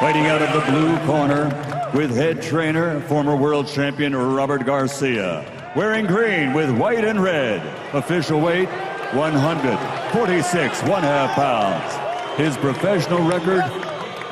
Fighting out of the blue corner with head trainer, former world champion Robert Garcia. Wearing green with white and red. Official weight, 146 1/2 pounds. His professional record,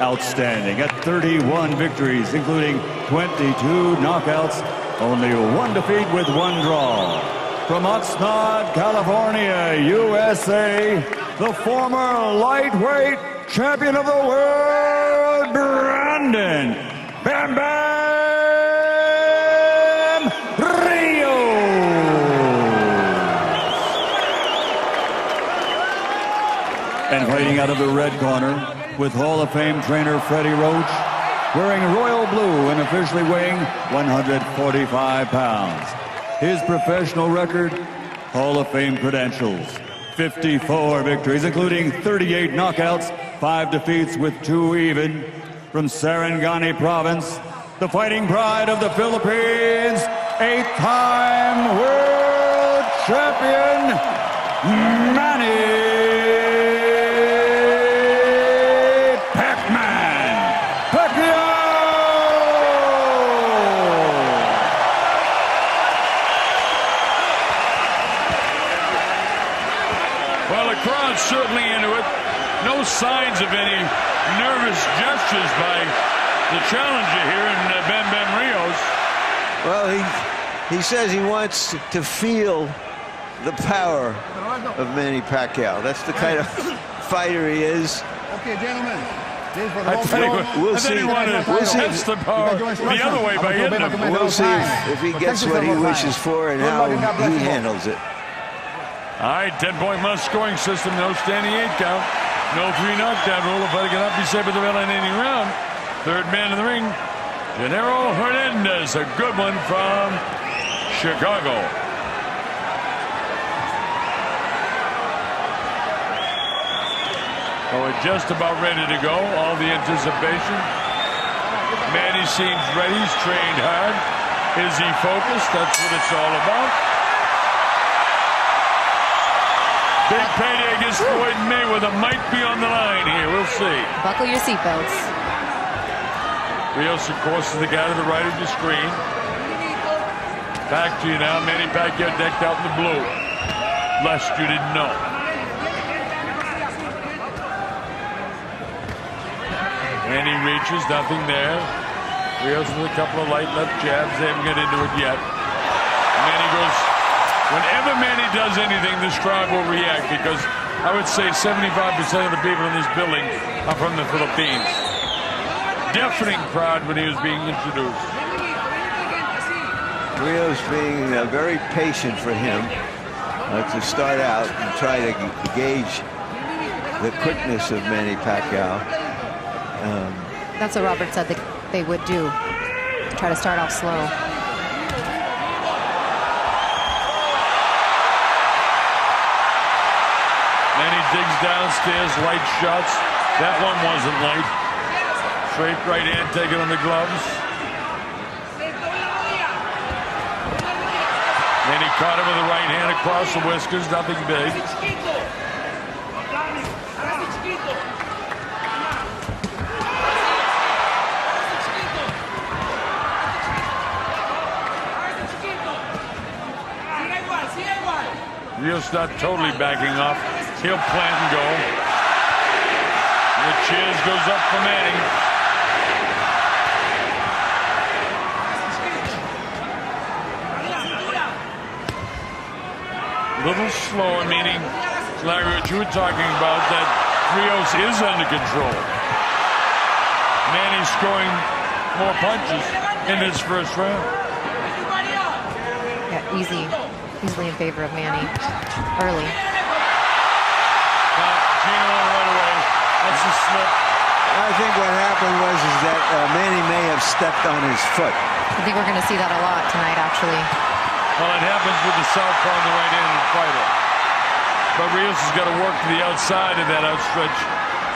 outstanding at 31 victories, including 22 knockouts, only one defeat with one draw. From Oxnard, California, USA, the former lightweight champion of the world, Brandon Bam Bam Ríos. And fighting out of the red corner with Hall of Fame trainer Freddie Roach, wearing royal blue and officially weighing 145 pounds. His professional record, Hall of Fame credentials, 54 victories, including 38 knockouts, 5 defeats with 2 even. From Sarangani Province, the fighting pride of the Philippines, 8-time world champion, Manny. Pacquiao! Well, the crowd's certainly into it. No signs of any nervous gestures by the challenger here in Bam Bam Ríos. Well, he says he wants to feel the power of Manny Pacquiao. That's the kind of fighter he is. Okay, gentlemen. We'll see. We'll see. Test the power the other way by hitting him. We'll see if he gets what he wishes for and how he handles it. All right, 10-point must scoring system. No standing 8 count. No 3 knockdown rule. The fighter cannot be saved with the bell in any round. Third man in the ring, Genaro Hernandez. A good one from Chicago. Oh, we're just about ready to go. All the anticipation. Manny seems ready. He's trained hard. Is he focused? That's what it's all about. Big payday against Floyd Mayweather might be on the line here. We'll see. Buckle your seatbelts. Ríos, of course, is the guy to the right of the screen. Back to you now. Manny Pacquiao decked out in the blue. Lest you didn't know. Manny reaches, nothing there. Ríos with a couple of light left jabs. They haven't got into it yet. Manny goes. Whenever Manny does anything, this crowd will react, because I would say 75% of the people in this building are from the Philippines. Deafening crowd when he was being introduced. Ríos being very patient for him to start out and try to gauge the quickness of Manny Pacquiao. That's what Robert said that they would do. Try to start off slow. Manny digs downstairs, light shots. That one wasn't light. Straight right hand taken on the gloves. Manny caught him with the right hand across the whiskers, nothing big. Ríos not totally backing off. He'll plant and go. The cheers goes up for Manny. Little slower, meaning, Larry, what you were talking about, that Ríos is under control. Manny's scoring more punches in this first round. Yeah, easily in favor of Manny early. Gino right away. That's a slip. I think what happened was that Manny may have stepped on his foot. I think we're going to see that a lot tonight, actually. Well, it happens with the southpaw and the right-handed fighter. But Ríos has got to work to the outside of that outstretched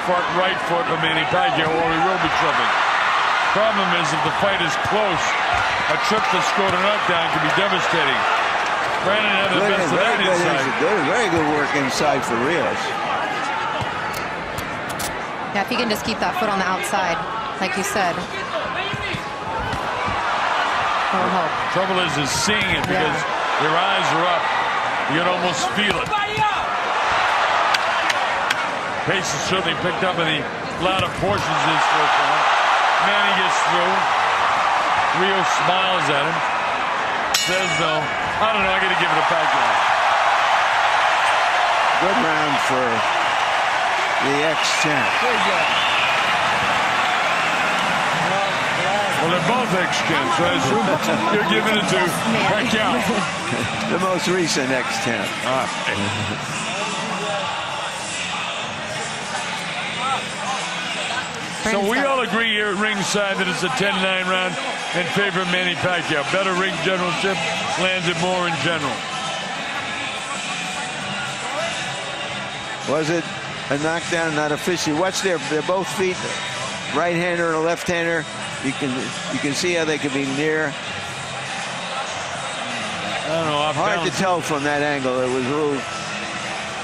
front right foot of Manny Pacquiao, or he will be tripping. Problem is, if the fight is close, a trip to score a knockdown can be devastating. Brandon had the best of that inside. Very good work inside for Ríos. Yeah, if he can just keep that foot on the outside, like you said. Trouble is seeing it because your eyes are up. You can almost feel it. Pace is certainly picked up in the latter portions of this first round. Manny gets through. Rio smiles at him. Says no. I don't know. I got to give it a Pacquiao. Good round for the ex-champ. Well, they're both ex-champs, so I assume you're giving it to Pacquiao. The most recent ex-champ. So we all agree here at ringside that it's a 10-9 round in favor of Manny Pacquiao. Better ring generalship, lands it more in general. Was it a knockdown? Not officially. Watch they're both feet, right-hander and a left-hander. You can see how they could be near. I don't know. Hard to tell from that angle. It was a little.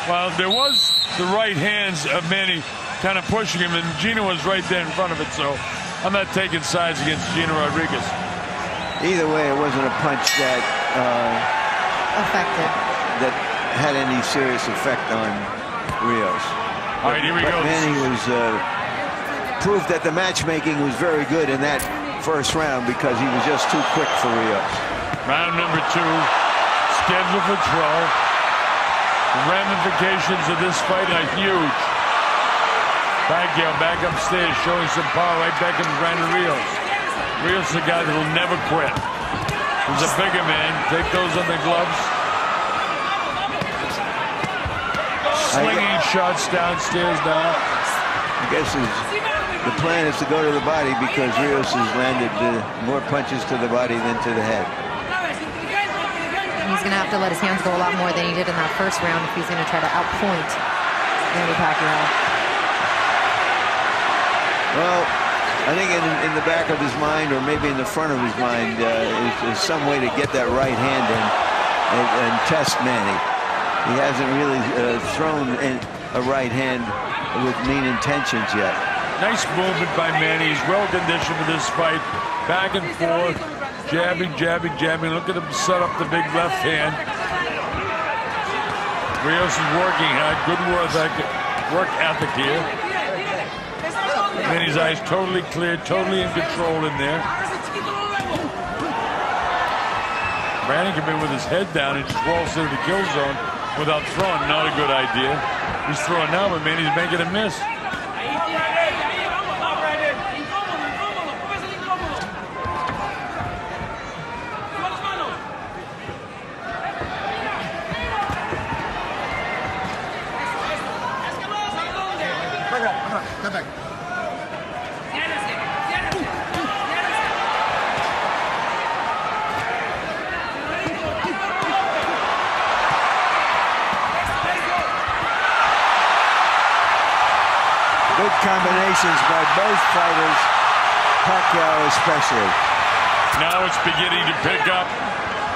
Well, there was the right hands of Manny kind of pushing him, and Gino was right there in front of it, so I'm not taking sides against Gino Rodriguez. Either way, it wasn't a punch that affected. That had any serious effect on Rios. All right, here we go. Manny was proved that the matchmaking was very good in that first round because he was just too quick for Rios. Round number 2, scheduled for 12. The ramifications of this fight are huge. Pacquiao back upstairs showing some power right back in Brandon Rios. Rios is a guy that will never quit. He's a bigger man. Take those on the gloves. Slinging shots downstairs now. I guess the plan is to go to the body because Rios has landed more punches to the body than to the head. He's going to have to let his hands go a lot more than he did in that first round if he's going to try to outpoint Manny Pacquiao. Well, I think in the back of his mind, or maybe in the front of his mind, is some way to get that right hand in and test Manny. He hasn't really thrown a right hand with mean intentions yet. Nice movement by Manny. He's well conditioned for this fight. Back and forth, jabbing, jabbing, jabbing. Look at him set up the big left hand. Rios is working hard. Good work ethic here. Manny's eyes totally clear, totally in control in there. Brandon came in with his head down and just waltzed into the kill zone without throwing. Not a good idea. He's throwing now, but Manny's making a miss. Good combinations by both fighters, Pacquiao especially. Now it's beginning to pick up.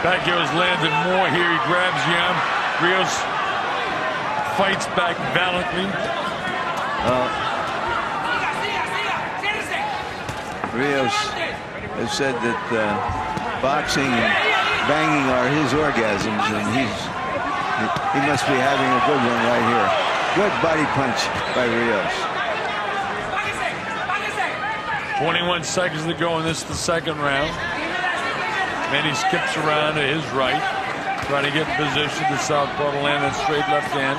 Pacquiao's landed more here. He grabs Yam. Rios fights back valiantly. Rios has said that boxing and banging are his orgasms, and he must be having a good one right here. Good body punch by Rios. 21 seconds to go in this, the second round. Manny skips around to his right, trying to get in position to southpaw to land that straight left hand.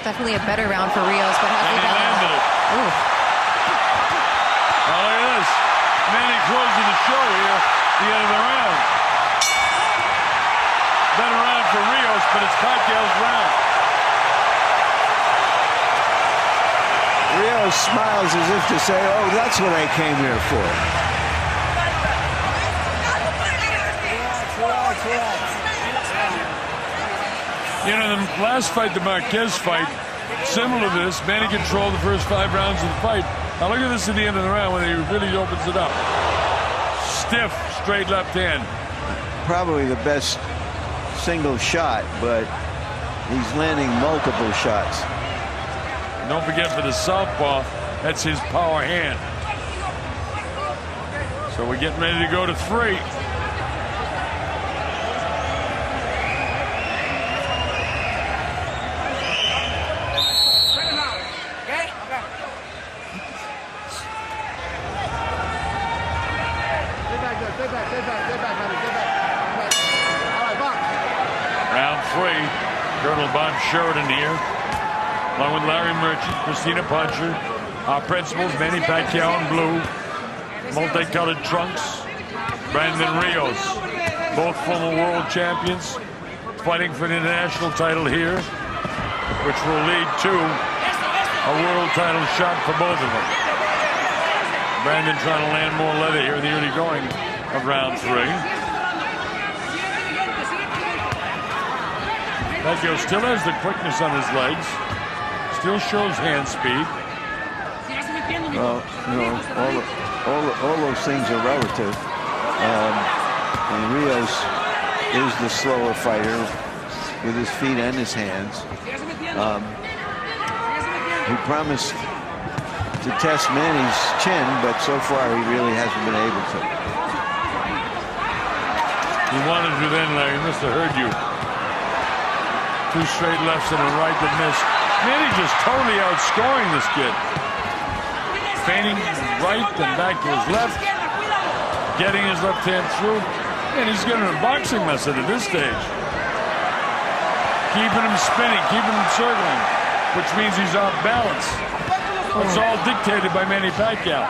Definitely a better round for Rios, but has And he landed it. Ooh. Oh, look at this. Manny closing the show here at the end of the round. Better round for Rios, but it's Pacquiao's round. Rios smiles as if to say, oh, that's what I came here for. You know, the last fight, the Marquez fight, similar to this, Manny controlled the first 5 rounds of the fight. Now look at this at the end of the round when he really opens it up. Stiff, straight left hand. Probably the best single shot, but he's landing multiple shots. Don't forget, for the southpaw, that's his power hand. So we're getting ready to go to 3. Round 3, Colonel Bob Sheridan here, along with Larry Merchant, Christina Puncher, our principals, Manny Pacquiao in blue, multicolored trunks, Brandon Rios, both former world champions, fighting for an international title here, which will lead to a world title shot for both of them. Brandon trying to land more leather here in the early going of round 3. Pacquiao still has the quickness on his legs, still shows hand speed. Well, you know, all those things are relative. And Rios is the slower fighter with his feet and his hands. He promised to test Manny's chin, but so far he really hasn't been able to. He wanted to then, Larry. He must have heard you. 2 straight lefts and a right that missed. Manny just totally outscoring this kid. Feinting right and back to his left. Getting his left hand through. And he's getting a boxing method at this stage. Keeping him spinning, keeping him circling, which means he's off balance. It's all dictated by Manny Pacquiao.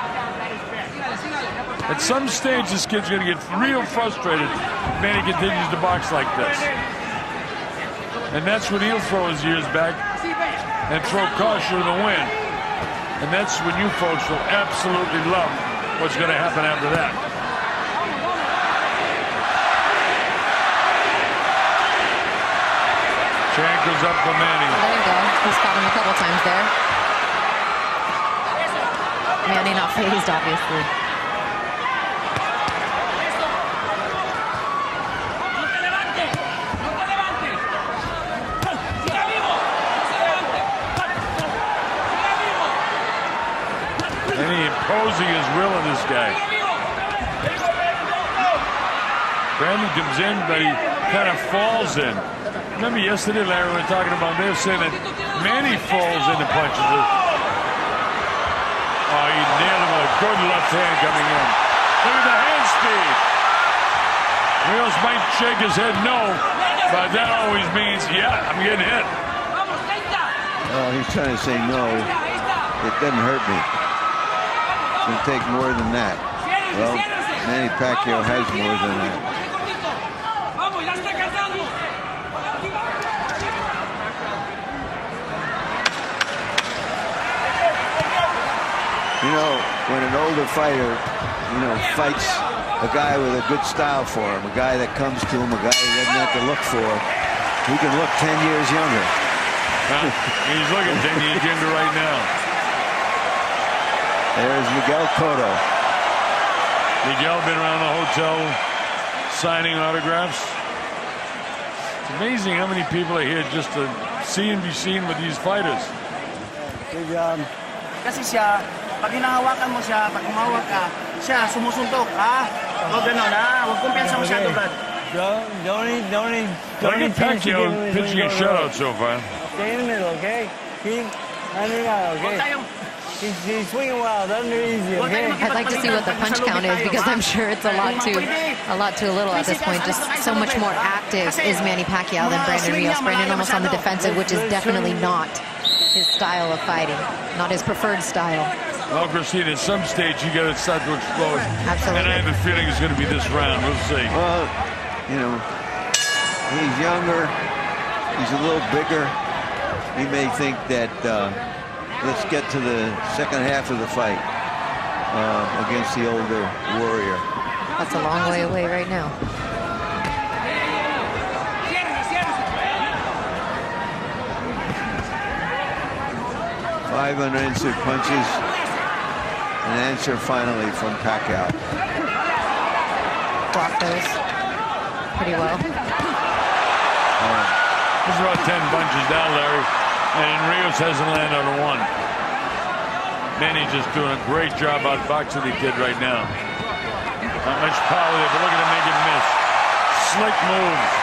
At some stage, this kid's going to get real frustrated if Manny continues to box like this. And that's when he'll throw his ears back and throw caution to the wind. And that's when you folks will absolutely love what's going to happen after that. Chan goes up for Manny. There you go. He's caught him a couple times there. Manny not phased, obviously. Imposing his will on this guy. Brandon comes in, but he kind of falls in. Remember yesterday, Larry, we were talking about, they were saying that Manny falls into punches. Oh, he nailed him with a good left hand coming in. Look at the hand speed. Rios might shake his head no, but that always means, yeah, I'm getting hit. Oh, he's trying to say no. It doesn't hurt me. It's going to take more than that. Well, Manny Pacquiao has more than that. You know, when an older fighter, fights a guy with a good style for him, a guy that comes to him, a guy he doesn't have to look for, he can look 10 years younger. He's looking 10 years younger right now. There's Miguel Cotto. Miguel been around the hotel signing autographs. It's amazing how many people are here just to see and be seen with these fighters. Good job. Kasi siya, pag hinahawakan mo siya, pag humawak ka, siya sumusuntok, ha? Huwag gano'n, ha? Huwag kumpiyansa masyado, Brad. Look at Pacquiao pitching a shutout so far. Stay in the middle, okay? Keep running out, okay? He's swinging wild, under easy, okay? I'd like to see what the punch count is, because I'm sure it's a lot too little at this point. Just so much more active is Manny Pacquiao than Brandon Rios. Brandon almost on the defensive, which is definitely not his style of fighting, not his preferred style. Well, Christina, at some stage you got to start to explode. Absolutely. And I have a feeling it's going to be this round. We'll see. Well, he's younger. He's a little bigger. He may think that let's get to the second half of the fight against the older warrior. That's a long way away right now. Five unanswered punches. An answer finally from Pacquiao. Blocked those pretty well. There's about 10 punches down, Larry, and Rios hasn't landed on one. Manny's just doing a great job outboxing the kid right now. Not much power there, but look at him make it miss. Slick moves.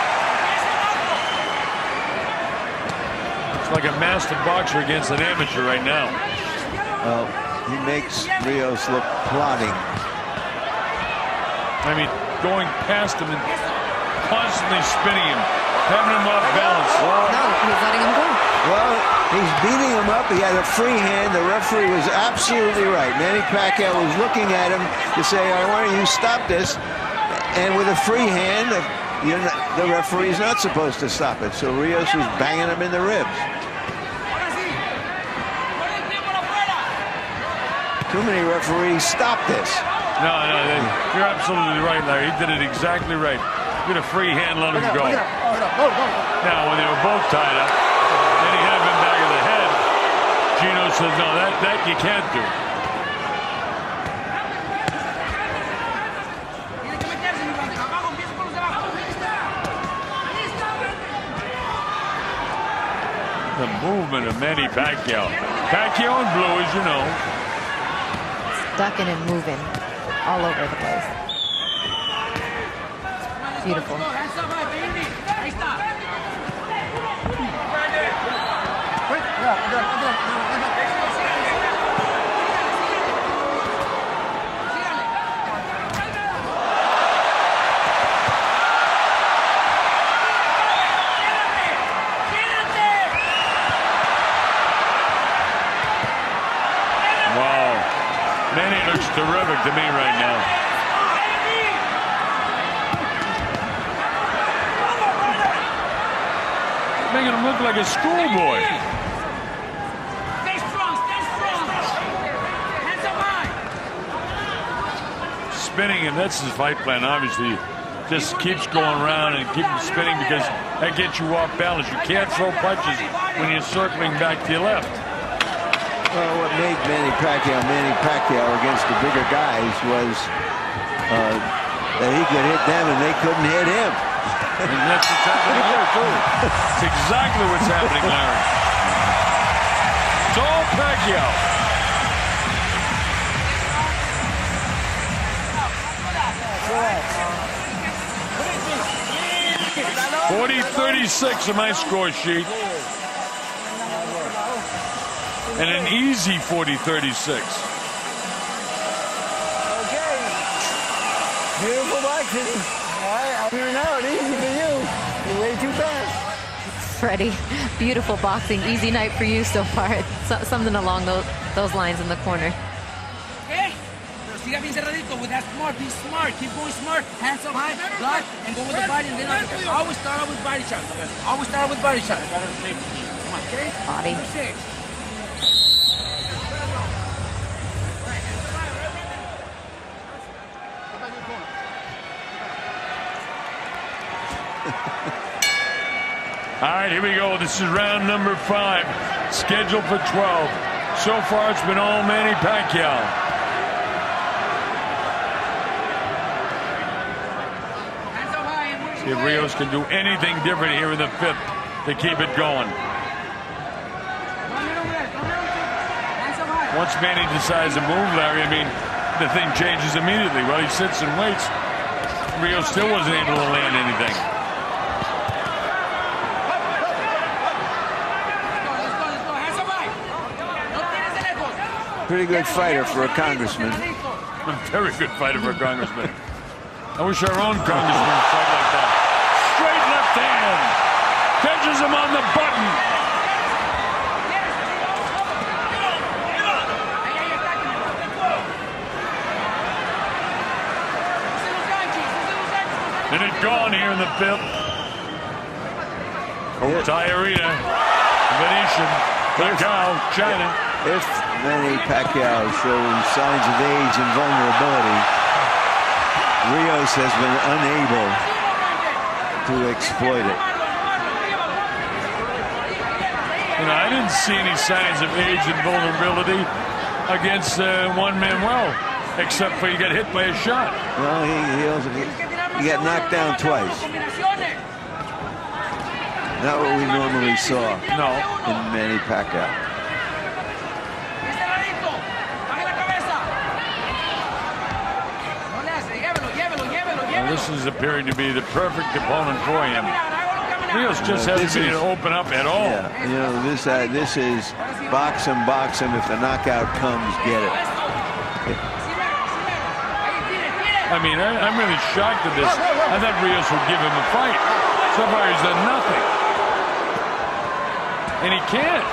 Looks like a master boxer against an amateur right now. Well, he makes Rios look plodding. I mean, going past him and constantly spinning him, having him off balance. No, he's letting him go. Well, he's beating him up. He had a free hand. The referee was absolutely right. Manny Pacquiao was looking at him to say, "I want you to stop this." And with a free hand, the referee's not supposed to stop it. So Rios was banging him in the ribs. Too many referees stop this. No, you're absolutely right, Larry. He did it exactly right. Get a free hand, let him go. Now, when they were both tied up, then he hit him in the back of the head. Gino says, no, that you can't do. The movement of Manny Pacquiao. Pacquiao in blue, as you know. Ducking and moving all over the place. Beautiful. Manny looks terrific to me right now. Making him look like a schoolboy. Stay strong, stay strong. Hands up high. Spinning him, that's his fight plan, obviously. Just keeps going around and keep him spinning because that gets you off balance. You can't throw punches when you're circling back to your left. Well, what made Manny Pacquiao against the bigger guys was that he could hit them and they couldn't hit him. And that's what's happening here, too. It's exactly what's happening, Larry. It's all Pacquiao. .40-36 on my score sheet. And an easy 40-36. Okay. Beautiful boxing. All right, I'm here now. It's easy for you. You're way too fast. Freddie, beautiful boxing. Easy night for you so far. Something along those lines in the corner. Okay? Pero siga bien cerradito with that smart. Be smart. Keep going smart. Hands up high, block, and go with the body. And then always start out with body shot. Always start out with body shot. Come on, okay? Body. All right, here we go. This is round number 5, scheduled for 12. So far, it's been all Manny Pacquiao. See if Rios can do anything different here in the 5th to keep it going. Once Manny decides to move, Larry, I mean, the thing changes immediately. Well, he sits and waits. Rios still wasn't able to land anything. Pretty good fighter for a congressman. A very good fighter for a congressman. I wish our own congressman would fight like that. Straight left hand. Catches him on the button. And it's gone here in the 5th. Thai Arena. Venetian. Pacquiao, China. If Manny Pacquiao shows signs of age and vulnerability, Rios has been unable to exploit it. You know, I didn't see any signs of age and vulnerability against Juan Manuel, except for he got hit by a shot. Well, he got knocked down twice. Not what we normally saw. No. In Manny Pacquiao. this is appearing to be the perfect opponent for him. Rios just hasn't been able to open up at all. Yeah, you know, this is box him. If the knockout comes, get it. I mean, I'm really shocked at this. I thought Rios would give him a fight. So far, he's done nothing. And he can't.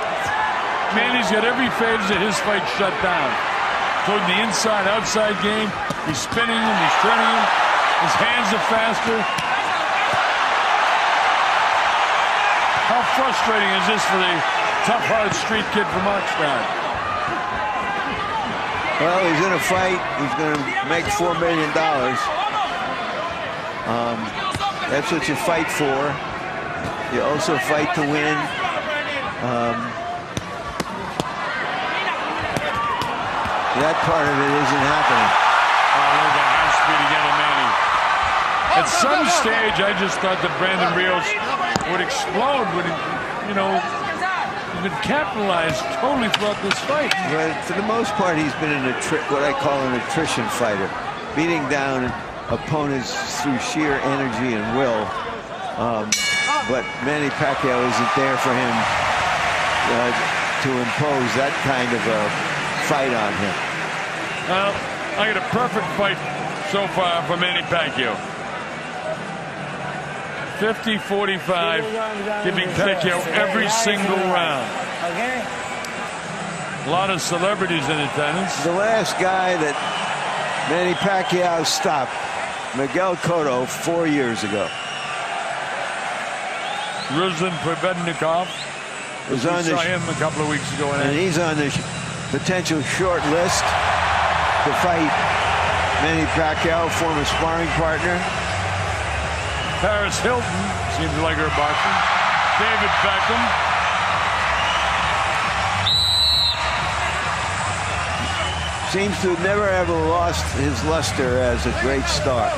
Manny's got every phase of his fight shut down. Including the inside-outside game. He's spinning him, he's turning him. His hands are faster. How frustrating is this for the tough-hearted street kid from Oxnard? Well, he's in a fight. He's going to make $4 million. That's what you fight for. You also fight to win. That part of it isn't happening. Oh, look at high speed again on Manny. At some stage, I just thought that Brandon Rios would explode. He could capitalize totally throughout this fight. But for the most part, he's been what I call an attrition fighter, beating down opponents through sheer energy and will. But Manny Pacquiao isn't there for him to impose that kind of a fight on him. Well, I got a perfect fight so far for Manny Pacquiao. 50-45, giving Pacquiao every single round. A lot of celebrities in attendance. The last guy that Manny Pacquiao stopped, Miguel Cotto, 4 years ago. Ruslan Prevednikov was on saw him a couple of weeks ago. And he's on the potential short list to fight Manny Pacquiao, former sparring partner. Paris Hilton seems like her boxing. David Beckham. Seems to have never ever lost his luster as a great star.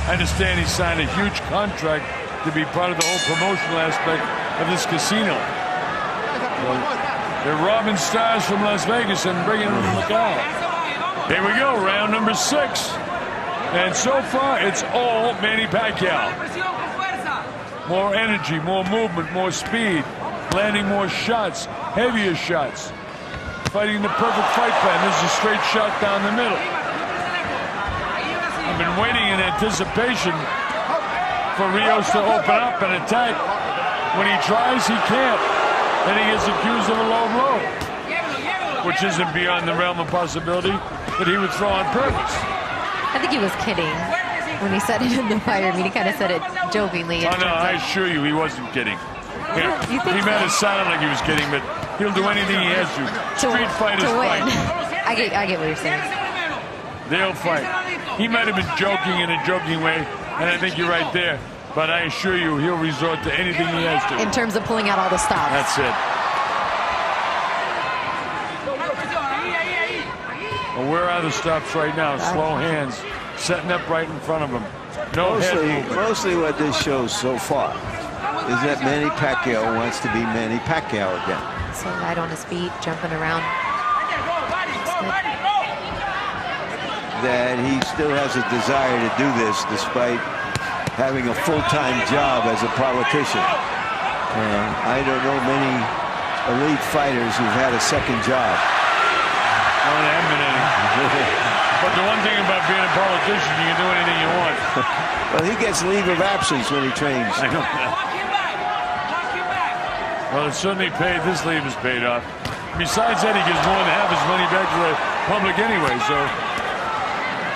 I understand he signed a huge contract to be part of the whole promotional aspect of this casino. They're robbing stars from Las Vegas and bringing them to Macau. Here we go, round number 6. And so far, it's all Manny Pacquiao. More energy, more movement, more speed, landing more shots, heavier shots. Fighting the perfect fight plan. This is a straight shot down the middle. I've been waiting in anticipation for Rios to open up and attack. When he tries, he can't. Then he gets accused of a low blow, which isn't beyond the realm of possibility that he would throw on purpose. I think he was kidding when he said it in the fighter meeting. He kind of said it jokingly. Oh, no, I assure you he wasn't kidding. Yeah, he made it sound like he was kidding, but he'll do anything he has to. Street fighters fight. I get what you're saying. They'll fight. He might have been joking in a joking way, and I think you're right there. But I assure you he'll resort to anything he has to. In terms of pulling out all the stops. That's it. Well, where are the stops right now? Slow hands, setting up right in front of him. No head movement. Mostly what this shows so far is that Manny Pacquiao wants to be Manny Pacquiao again. So light on his feet, jumping around. That he still has a desire to do this despite having a full-time job as a politician. I don't know many elite fighters who've had a second job. No, there haven't been any. But the one thing about being a politician, you can do anything you want. Well, he gets leave of absence when he trains. I know that. Well, it's certainly paid. This leave is paid off. Besides that, he gives more than half his money back to the public anyway, so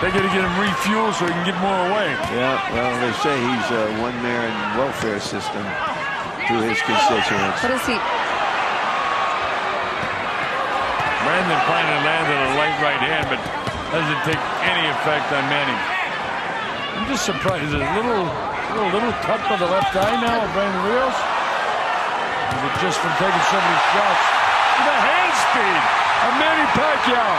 they got to get him refueled so he can give more away. Yeah, well, they say he's a one-man welfare system to his constituents. What is he? Brandon finally landed a light right hand, but doesn't take any effect on Manny. I'm just surprised. Is it a little cut by the left eye now of Brandon Rios? Is it just from taking so many shots? The hand speed of Manny Pacquiao.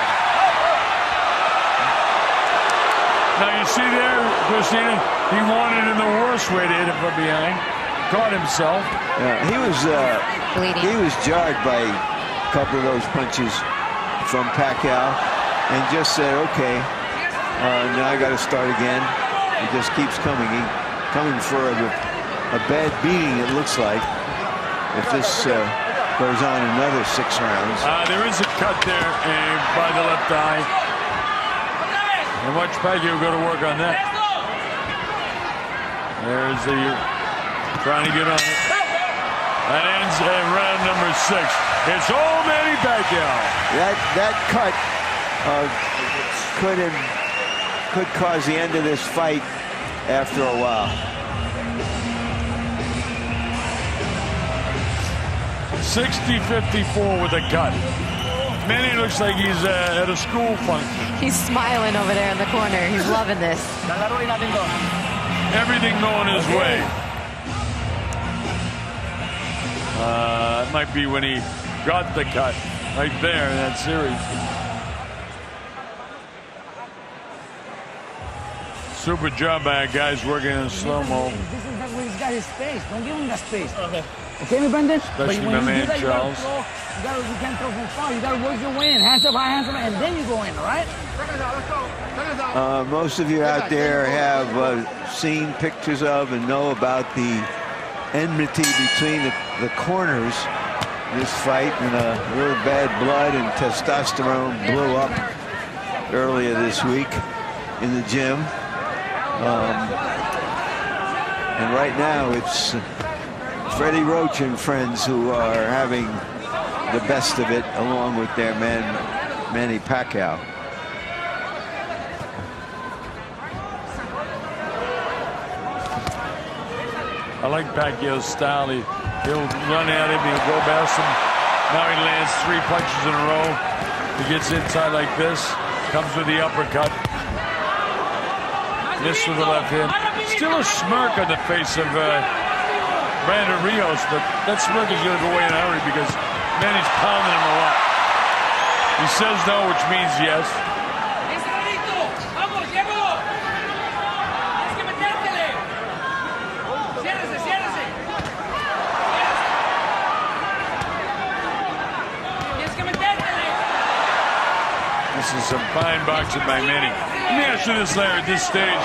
Now you see there, Christina, he wanted in the worst way to hit it from behind. Caught himself. Yeah, he was jarred by a couple of those punches from Pacquiao and just said, okay, now I got to start again. He just keeps coming. Coming for a bad beating, it looks like, if this goes on another 6 rounds. There is a cut there by the left eye. And watch Pacquiao go to work on that. There's the trying to get on it. That ends in round number 6. It's all Manny Pacquiao. That cut could cause the end of this fight after a while. 60-54 with a cut. Manny looks like he's at a school function. He's smiling over there in the corner. He's loving this. Everything going his way. It might be when he got the cut right there in that series. Super job by guys working in slow-mo. This is where he's got his space. Don't give him that space. Okay, me Brendan? Especially my man Charles. You can't throw from far. You got to work your way in. Hands up, high hands up, and then you go in, all right? Most of you out there have seen pictures of and know about the enmity between the corners in this fight, and real bad blood and testosterone blew up earlier this week in the gym. And right now it's Freddie Roach and friends who are having the best of it, along with their man Manny Pacquiao. I like Pacquiao's style. He'll run at him, he'll go past him. Now he lands 3 punches in a row. He gets inside like this, comes with the uppercut. This with the left hand. Still a smirk on the face of Brandon Rios, but that smirk is going to go away in a hurry because Manny's pounding him a lot. He says no, which means yes. This is some fine boxing by Manny. Let me ask you this, Larry, at this stage,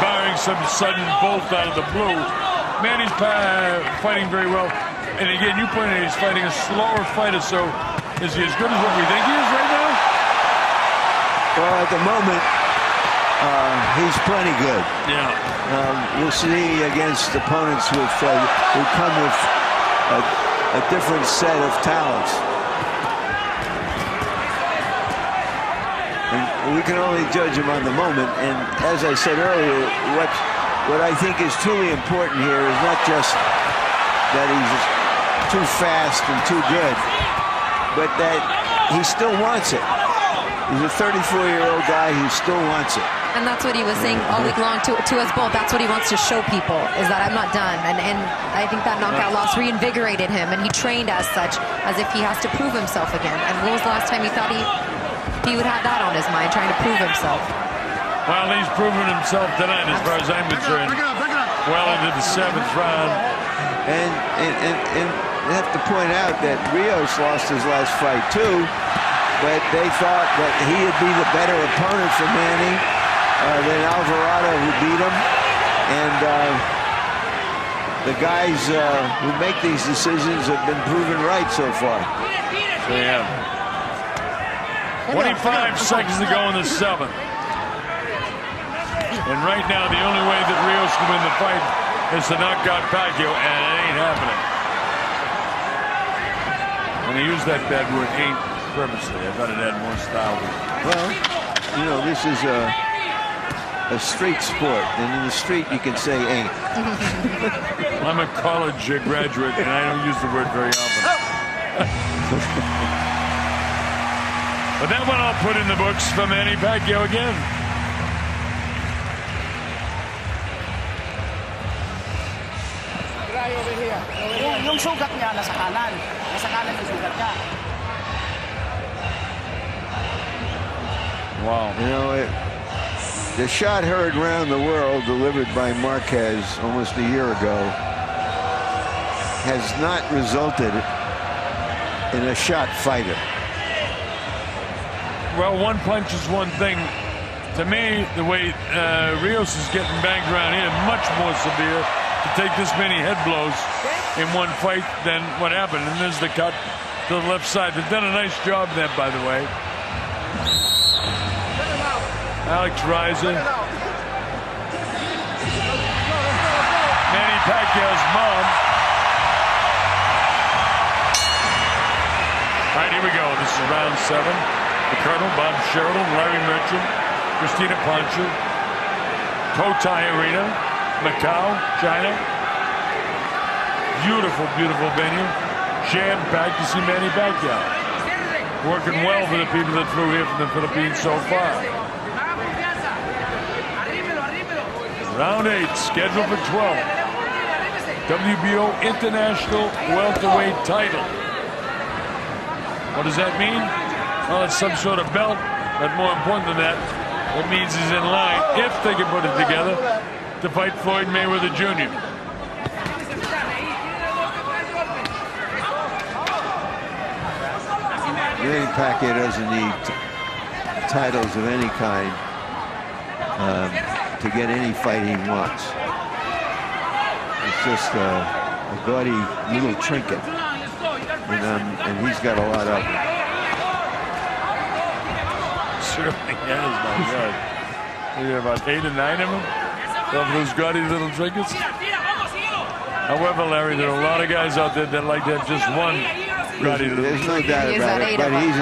barring some sudden bolt out of the blue, Manny's fighting very well. And again, you pointed out he's fighting a slower fighter, so is he as good as what we think he is right now? Well, at the moment, he's plenty good. Yeah. We'll see against opponents who come with a different set of talents. And we can only judge him on the moment. And as I said earlier, what I think is truly important here is not just that he's too fast and too good, but that he still wants it. He's a 34-year-old guy who still wants it. And that's what he was saying all week long to us both. That's what he wants to show people, is that I'm not done. And I think that knockout loss reinvigorated him, and he trained as such, as if he has to prove himself again. And when was the last time he thought he would have that on his mind, trying to prove himself? Well, he's proven himself tonight, as far as I'm concerned. Well into the 7th round. And I have to point out that Rios lost his last fight too, but they thought that he would be the better opponent for Manny than Alvarado, who beat him. And the guys who make these decisions have been proven right so far. Yeah. 25 seconds to go in the 7th. And right now, the only way that Rios can win the fight is to knock out Pacquiao, and it ain't happening. And he used that bad word, ain't, purposely. I thought it had more style to it. Well, you know, this is a street sport, and in the street you can say ain't. I'm a college graduate, and I don't use the word very often. But that one I'll put in the books for Manny Pacquiao again. Yung sugat niya nasa kanan. Nasa kanan yung sugat niya. Wow. You know, the shot heard around the world, delivered by Marquez almost a year ago, has not resulted in a shot fighter. Well, one punch is one thing. To me, the way Rios is getting banged around here, much more severe to take this many head blows in one fight than what happened. And there's the cut to the left side. They've done a nice job there, by the way. Alex Riser. Manny Pacquiao's mom. All right, here we go. This is round 7. The Colonel, Bob Sheridan, Larry Merchant, Christina Poncher, Cotai Arena, Macau, China. Beautiful, beautiful venue. Jam-packed to see Manny Pacquiao. Working well for the people that flew here from the Philippines so far. Round 8, scheduled for 12. WBO International Welterweight title. What does that mean? Well, it's some sort of belt, but more important than that, it means he's in line, if they can put it together, to fight Floyd Mayweather Jr. Manny Pacquiao doesn't need titles of any kind to get any fight he wants. It's just a gaudy little trinket, and he's got a lot of them. Certainly has, my God. We have about 8 or 9 of them, of those gaudy little trinkets. However, Larry, there are a lot of guys out there that like to have just one gaudy little trinket. There's no doubt about it, but he's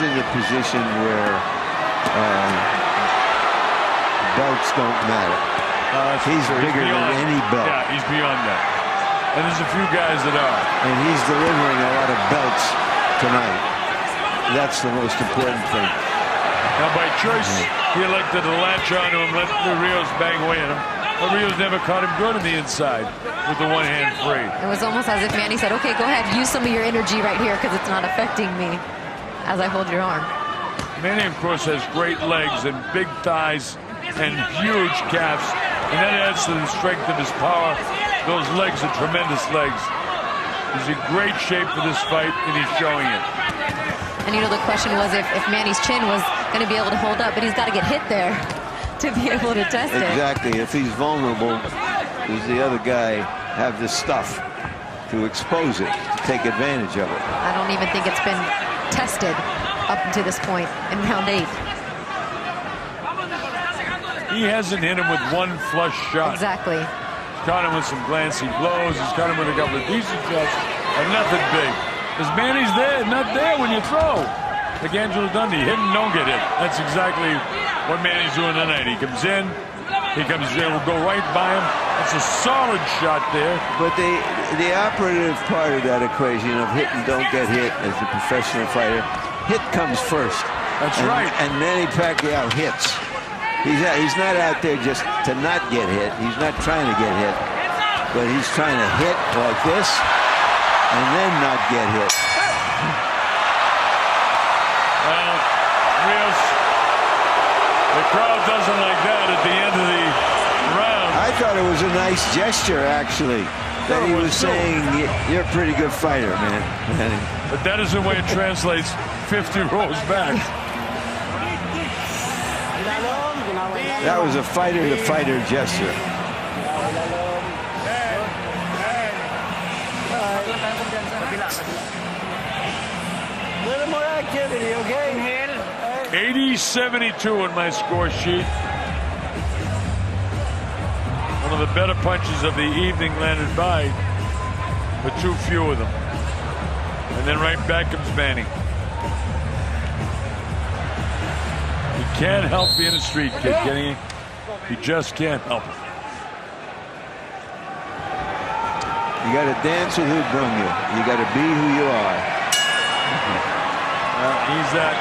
in the position where belts don't matter. He's bigger than any belt. Yeah, he's beyond that. And there's a few guys that are. And he's delivering a lot of belts tonight. That's the most important thing. Now, by choice, he elected to latch on to him, let the Rios bang away at him. But Rios never caught him good on the inside with the one hand free. It was almost as if Manny said, okay, go ahead, use some of your energy right here because it's not affecting me as I hold your arm. Manny, of course, has great legs and big thighs and huge calves. And that adds to the strength of his power. Those legs are tremendous legs. He's in great shape for this fight, and he's showing it. And you know, the question was if Manny's chin was going to be able to hold up, but he's got to get hit there to be able to test it. Exactly. If he's vulnerable, does the other guy have the stuff to expose it, to take advantage of it? I don't even think it's been tested up to this point in round 8. He hasn't hit him with one flush shot. Exactly. Caught him with some glancing blows. He's caught him with a couple of decent shots, and nothing big. Because Manny's there, not there when you throw. Like Angelo Dundee, hit and don't get hit. That's exactly what Manny's doing tonight. He comes in, will go right by him. That's a solid shot there. But the operative part of that equation of hit and don't get hit as a professional fighter, hit comes first. That's right. And Manny Pacquiao hits. He's not out there just to not get hit. He's not trying to get hit. But he's trying to hit like this and then not get hit. Well, Rios, the crowd doesn't like that at the end of the round. I thought it was a nice gesture, actually, that he was saying, you're a pretty good fighter, man. But that isn't the way it translates 50 rows back. That was a fighter-to-fighter gesture. A little more activity, okay? 80-72 on my score sheet. One of the better punches of the evening landed by, but too few of them. And then right back comes Manny. He can't help being a street kid, can he? He just can't help it. You got to dance with who brung you. You got to be who you are. Well, he's that.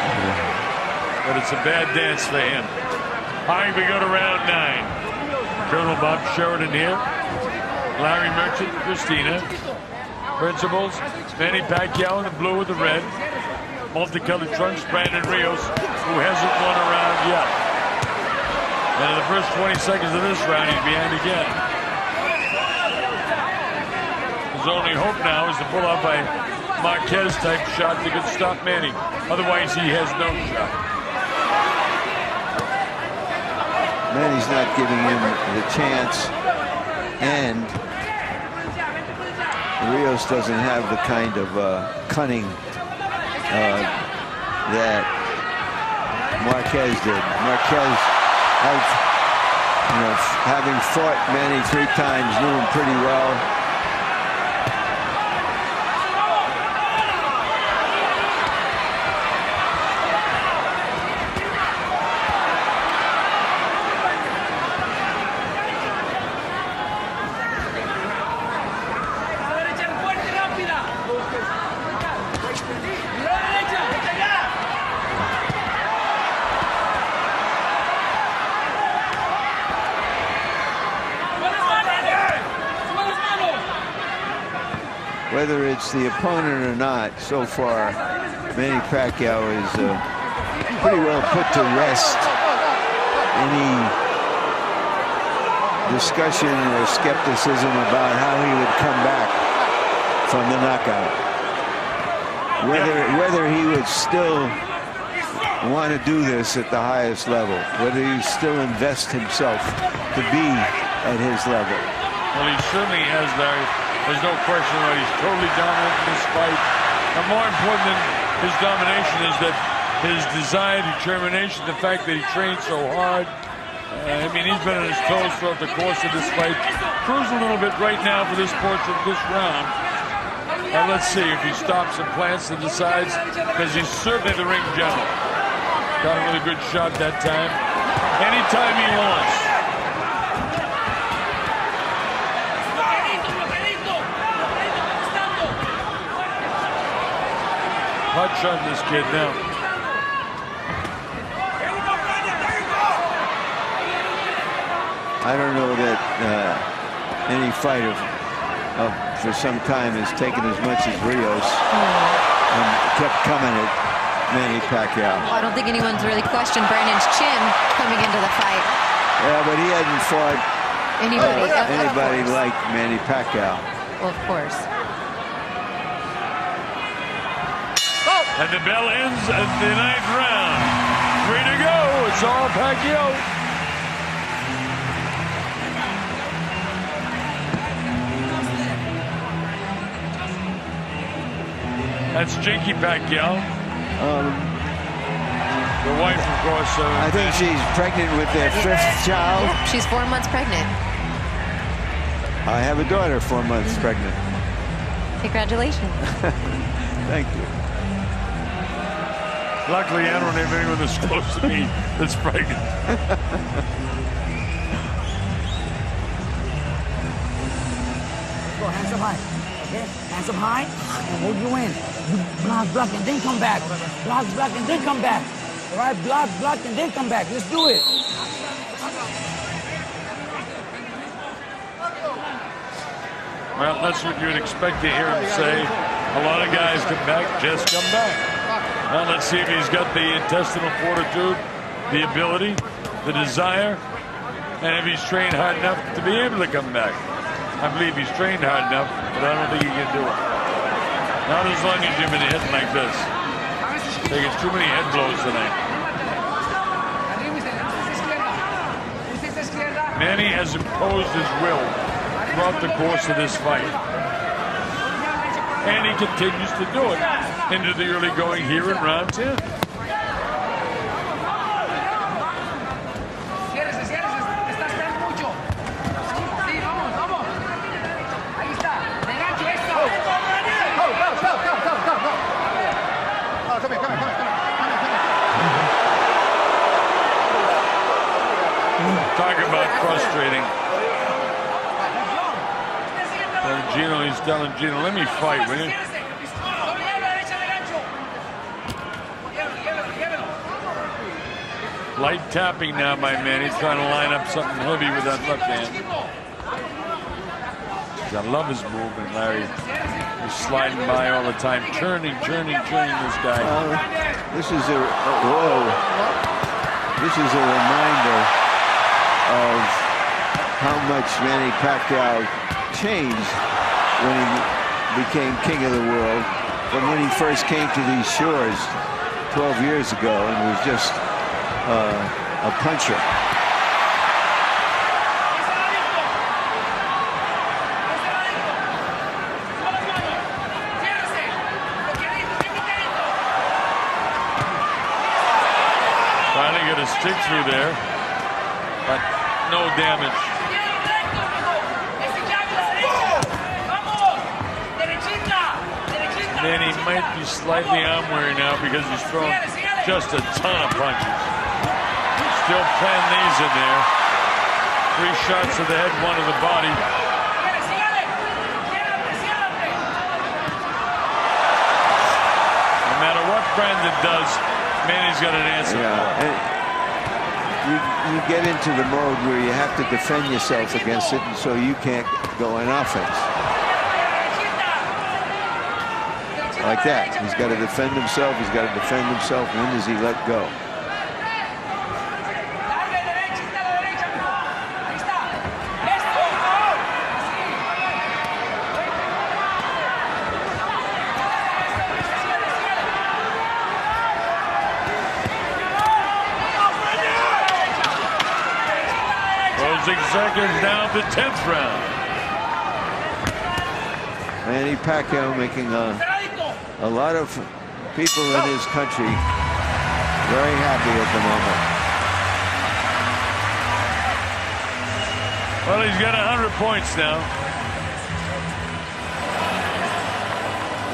But it's a bad dance for him. All right, we go to round 9. Colonel Bob Sheridan here. Larry Merchant, Christina. Principals, Manny Pacquiao in the blue with the red. Multicolored trunks, Brandon Rios, who hasn't won a round yet. And in the first 20 seconds of this round, he's behind again. His only hope now is to pull off a Marquez-type shot that could stop Manny. Otherwise, he has no shot. Manny's not giving him the chance, and Rios doesn't have the kind of cunning that Marquez did. Marquez, having fought Manny 3 times, knew him pretty well. Whether it's the opponent or not, so far, Manny Pacquiao is pretty well put to rest any discussion or skepticism about how he would come back from the knockout. Whether he would still want to do this at the highest level, whether he still invest himself to be at his level. Well, he certainly has, Larry. There's no question that he's totally dominant in this fight. And more important than his domination is that his desire, determination, the fact that he trained so hard. I mean, he's been on his toes throughout the course of this fight. Cruising a little bit right now for this portion of this round. And let's see if he stops and plants and decides, because he's certainly the ring general. Got a really good shot that time. Anytime he wants. Touch on this kid now. I don't know that any fighter for some time has taken as much as Rios and kept coming at Manny Pacquiao. Well, I don't think anyone's really questioned Brandon's chin coming into the fight. Yeah, but he hadn't fought anybody like Manny Pacquiao. Well, of course. And the bell ends at the 9th round. 3 to go. It's all Pacquiao. That's Jinky Pacquiao. The wife, of course. I think she's pregnant with their 5th child. Yeah, she's 4 months pregnant. I have a daughter 4 months pregnant. Congratulations. Thank you. Luckily, I don't have anyone that's close to me that's pregnant. Go, hands up high. Okay? Hands up high and hold you in. You block, and then come back. Block, and then come back. All right? Block, and then come back. Let's do it. Well, that's what you'd expect to hear him say. A lot of guys come back, just come back. Well, let's see if he's got the intestinal fortitude, the ability, the desire, and if he's trained hard enough to be able to come back. I believe he's trained hard enough, but I don't think he can do it. Not as long as you've been hitting like this. Taking too many head blows tonight. Manny has imposed his will throughout the course of this fight. And he continues to do it into the early going here in round 10. Talk about frustrating. Gino, he's telling Gino, let me fight, will you? Light tapping now by Manny, trying to line up something heavy with that left hand. I love his movement, Larry. He's sliding by all the time, turning this guy. This is a reminder of how much Manny Pacquiao changed when he became king of the world from when he first came to these shores 12 years ago and was just a puncher. a stick through there, but no damage. Manny might be slightly arm-weary now because he's thrown just a ton of punches. Still planting these in there. 3 shots to the head, 1 to the body. No matter what Brandon does, Manny's got an answer for it. You get into the mode where you have to defend yourself against it, and so you can't go in offense. Like that. He's got to defend himself. He's got to defend himself. When does he let go? Closing seconds down the 10th round. Manny Pacquiao making a lot of people in his country very happy at the moment. Well, he's got 100 points now.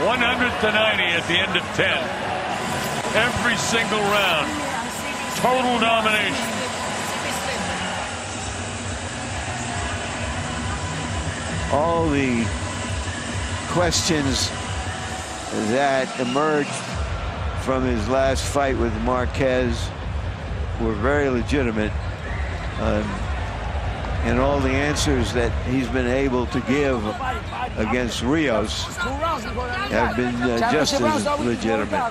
100-90 at the end of 10. Every single round. Total domination. All the questions that emerged from his last fight with Marquez were very legitimate, and all the answers that he's been able to give against Rios have been just as legitimate.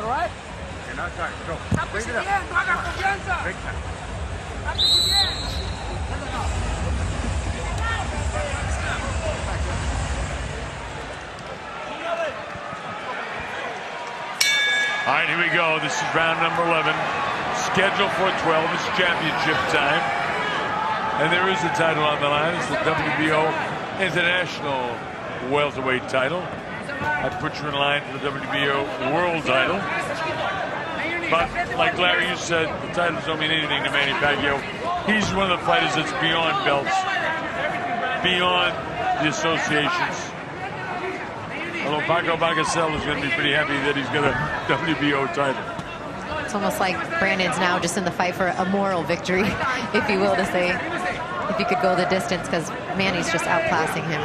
All right, here we go. This is round number 11. Scheduled for 12. It's championship time. And there is a title on the line. It's the WBO International Welterweight title. I put you in line for the WBO World title. But like Larry, you said, the titles don't mean anything to Manny Pacquiao. He's one of the fighters that's beyond belts, beyond the associations. Although Paco Bagacel is going to be pretty happy that he's got a WBO title. It's almost like Brandon's now just in the fight for a moral victory, if you will, to say, if you could go the distance, because Manny's just outclassing him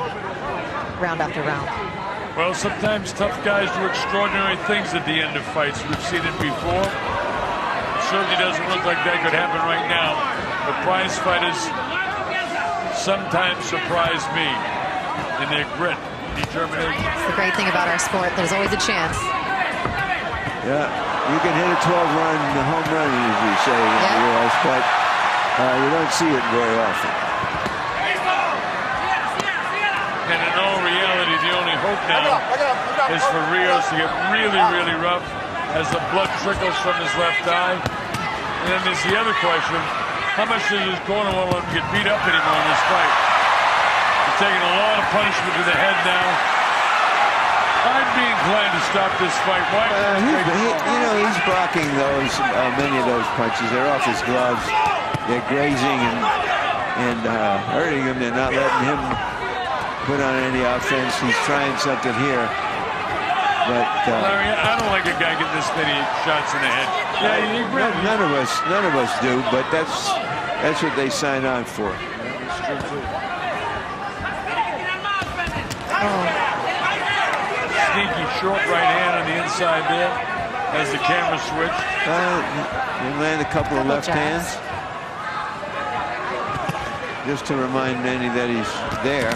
round after round. Well, sometimes tough guys do extraordinary things at the end of fights. We've seen it before. It certainly doesn't look like that could happen right now. But prize fighters sometimes surprise me in their grit. Determination. It's the great thing about our sport. There's always a chance. Yeah, you can hit a 12-run home run, as we say in the U.S., but you don't see it very often. And in all reality, the only hope now is for Rios to get really, really rough as the blood trickles from his left eye. And then there's the other question: how much does his corner won't let him get beat up anymore in this fight? Taking a lot of punishment to the head now. I'd be inclined to stop this fight. Why? He's blocking those, many of those punches. They're off his gloves. They're grazing and hurting him. They're not letting him put on any offense. He's trying something here. But Larry, I don't like a guy getting this many shots in the head. Yeah, none of us do. But that's what they sign on for. That's true too. Sneaky short right hand on the inside there as the camera switched. They land a couple of left hands. Just to remind Manny that he's there.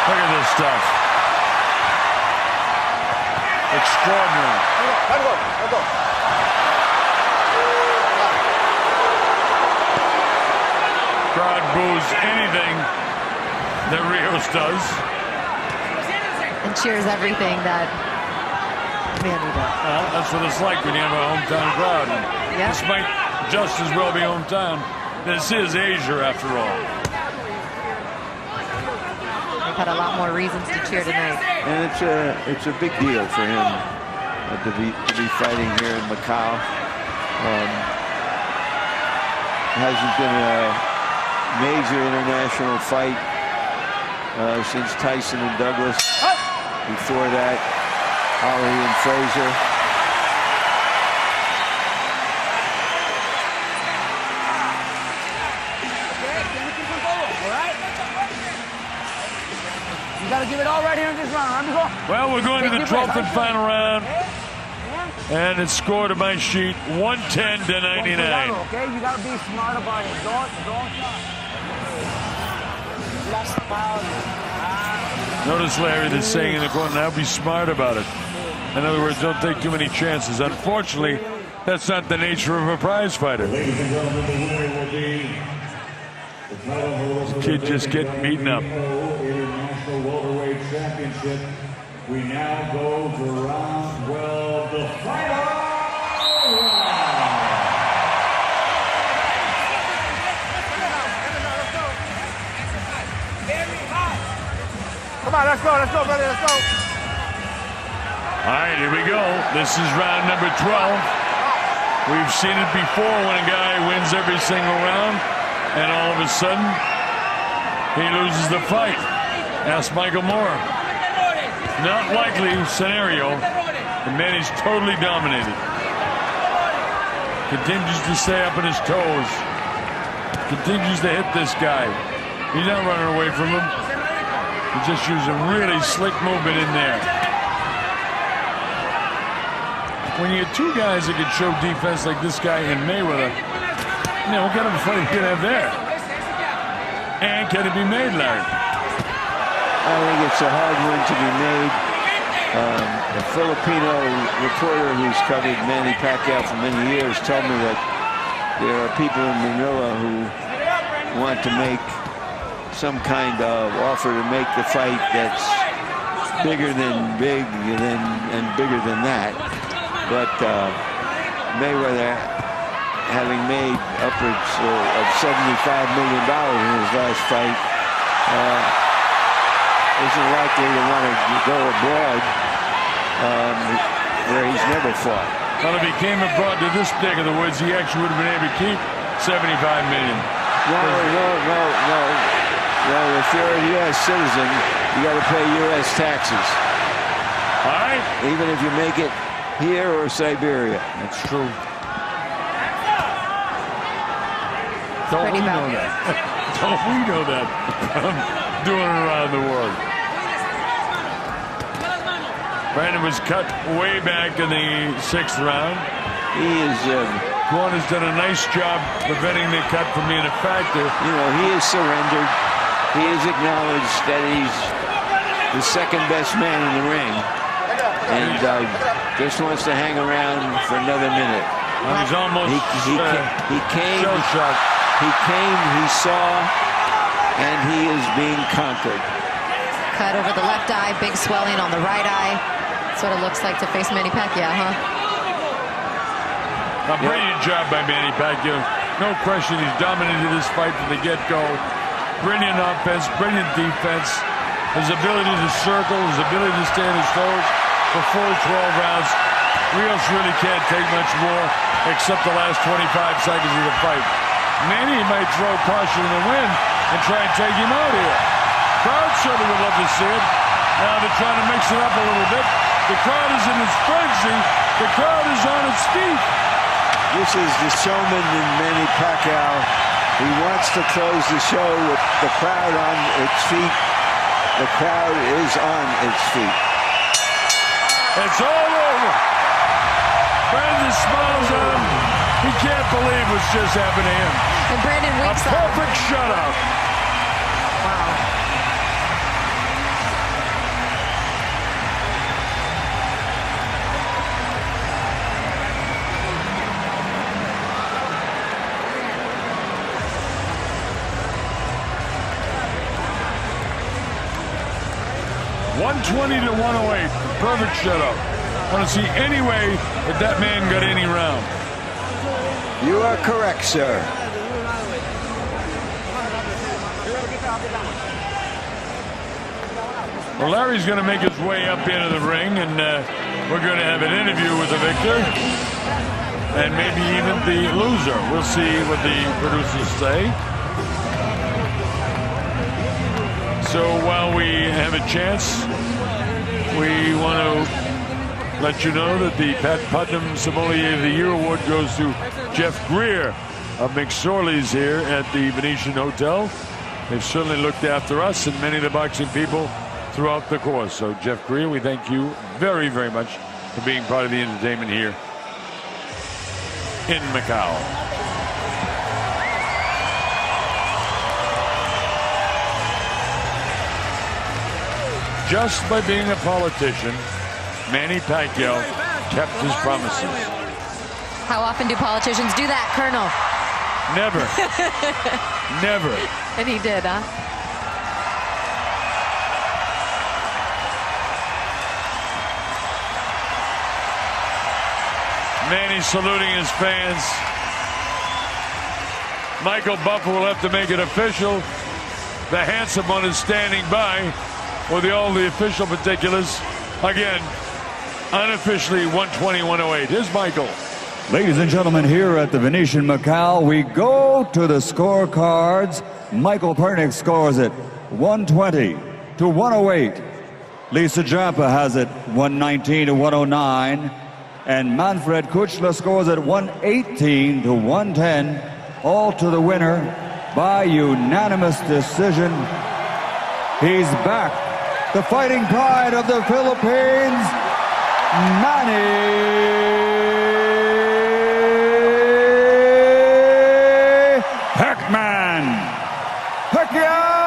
Look at this stuff. Extraordinary. Let go. Crowd boos anything that Rios does. And cheers everything that Manny does. That's what it's like when you have a hometown crowd. Yep. This might just as well be hometown. This is Asia, after all. They've had a lot more reasons to cheer tonight. And it's a big deal for him to be fighting here in Macau. Hasn't been a major international fight since Tyson and Douglas. Before that, Ali and Frazier. You gotta give it all right here in this round. Well, we're going to the 12th and final round. And it's scored on my sheet 110 to 99. Okay, you gotta be smart about it. Don't. Notice Larry that's saying in the corner, now be smart about it. In other words, don't take too many chances. Unfortunately, that's not the nature of a prize fighter. Ladies and gentlemen, the winner will be the title Kid just getting beaten up. International Welterweight Championship. We now go to round 12, the final round. Come on, let's go, brother, let's go. All right, here we go. This is round number 12. We've seen it before when a guy wins every single round, and all of a sudden, he loses the fight. Ask Michael Moore. Not likely scenario. And Manny's totally dominated. Continues to stay up on his toes. Continues to hit this guy. He's not running away from him. He's just using really slick movement in there. When you get two guys that can show defense like this guy and Mayweather, you know, what kind of a fight you can have there? And can it be made, Larry? I think it's a hard one to be made. A Filipino reporter who's covered Manny Pacquiao for many years told me that there are people in Manila who want to make some kind of offer to make the fight that's bigger than big and bigger than that. But Mayweather, having made upwards of $75 million in his last fight, isn't likely to want to go abroad where he's never fought. Well, if he came abroad to this neck of the woods, he actually would have been able to keep $75 million. No. If you're a U.S. citizen, you got to pay U.S. taxes. All right. Even if you make it here or Siberia. That's true. Don't we know that? Don't we know that? I'm doing it around the world. Brandon was cut way back in the 6th round. He is. Quan has done a nice job preventing the cut from being a factor. You know, he has surrendered. He has acknowledged that he's the second best man in the ring. And just wants to hang around for another minute. Well, he's almost he came, shell-shocked. he saw, and he is being conquered. Cut over the left eye, big swelling on the right eye. That's what it looks like to face Manny Pacquiao, huh? A brilliant job by Manny Pacquiao. No question, he's dominated this fight from the get-go. Brilliant offense, brilliant defense. His ability to circle, his ability to stay on his toes for full 12 rounds. Rios really can't take much more except the last 25 seconds of the fight. Manny might throw caution in the wind and try and take him out here. Crowd certainly would love to see it. Now they're trying to mix it up a little bit. The crowd is in its frenzy. The crowd is on its feet. This is the showman in Manny Pacquiao. He wants to close the show with the crowd on its feet. The crowd is on its feet. It's all over. Brandon smiles at him. He can't believe what's just happened to him. And Brandon wakes up. A perfect shutout. Wow. $120 to 108. Perfect shutout. I want to see any way that man got any round. You are correct, sir. Well, Larry's going to make his way up into the ring, and We're going to have an interview with the victor and maybe even the loser. We'll see what the producers say. So while we have a chance, we want to let you know that the Pat Putnam Sommelier of the Year award goes to Jeff Greer of McSorley's here at the Venetian Hotel. They've certainly looked after us and many of the boxing people throughout the course. So, Jeff Greer, we thank you very, very much for being part of the entertainment here in Macau. Just by being a politician, Manny Pacquiao kept his promises. How often do politicians do that, Colonel? Never. Never. And he did, huh? Manny saluting his fans. Michael Buffer will have to make it official. The handsome one is standing by with all the official particulars. Again, unofficially 120-108. Here's Michael. Ladies and gentlemen, here at the Venetian Macau, we go to the scorecards. Michael Pernick scores it 120-108. Lisa Jampa has it 119-109. And Manfred Kuchler scores it 118-110. All to the winner by unanimous decision. He's back. The fighting pride of the Philippines, Manny Pacquiao.